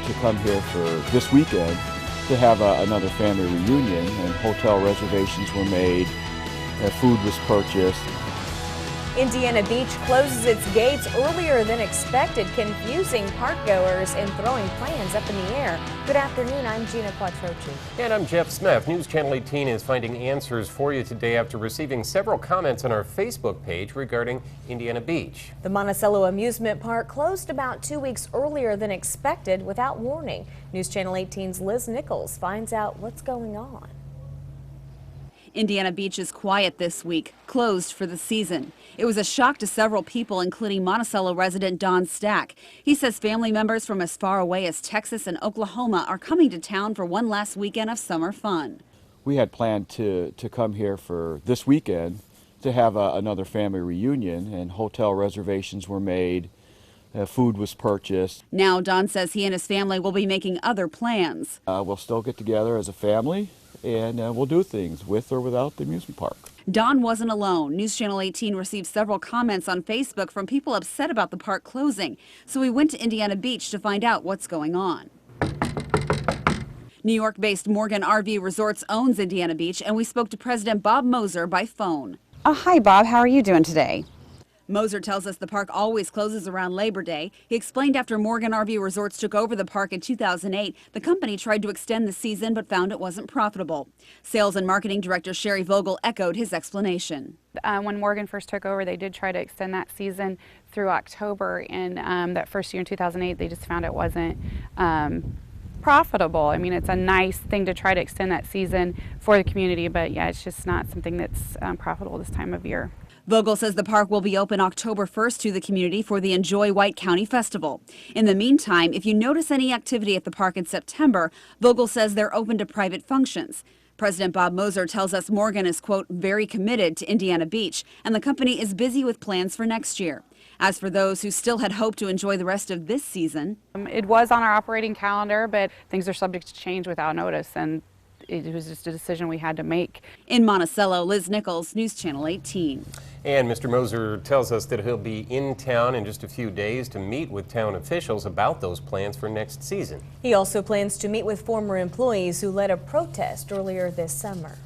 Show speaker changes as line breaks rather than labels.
to come here for this weekend to have another family reunion, and hotel reservations were made, food was purchased.
Indiana Beach closes its gates earlier than expected, confusing parkgoers and throwing plans up in the air. Good afternoon, I'm Gina Quattrochi.
And I'm Jeff Smith. News Channel 18 is finding answers for you today after receiving several comments on our Facebook page regarding Indiana Beach.
The Monticello Amusement Park closed about 2 weeks earlier than expected without warning. News Channel 18's Liz Nichols finds out what's going on.
Indiana Beach is quiet this week, closed for the season. It was a shock to several people, including Monticello resident Don Stack. He says family members from as far away as Texas and Oklahoma are coming to town for one last weekend of summer fun.
We had planned to come here for this weekend to have another family reunion, and hotel reservations were made, food was purchased.
Now Don says he and his family will be making other plans.
We'll still get together as a family, and we'll do things with or without the amusement park.
Don wasn't alone. News Channel 18 received several comments on Facebook from people upset about the park closing. So we went to Indiana Beach to find out what's going on. New York-based Morgan RV Resorts owns Indiana Beach, and we spoke to President Bob Moser by phone.
Hi, Bob. How are you doing today?
Moser tells us the park always closes around Labor Day. He explained after Morgan RV Resorts took over the park in 2008, the company tried to extend the season but found it wasn't profitable. Sales and Marketing Director Sherry Vogel echoed his explanation.
When Morgan first took over, they did try to extend that season through October, and that first year in 2008, they just found it wasn't profitable. I mean, it's a nice thing to try to extend that season for the community, but yeah, it's just not something that's profitable this time of year.
Vogel says the park will be open October 1st to the community for the Enjoy White County Festival. In the meantime, if you notice any activity at the park in September, Vogel says they're open to private functions. President Bob Moser tells us Morgan is, quote, very committed to Indiana Beach, and the company is busy with plans for next year. As for those who still had hoped to enjoy the rest of this season,
it was on our operating calendar, but things are subject to change without notice, and it was just a decision we had to make.
In Monticello, Liz Nichols, News Channel 18.
And Mr. Moser tells us that he'll be in town in just a few days to meet with town officials about those plans for next season.
He also plans to meet with former employees who led a protest earlier this summer.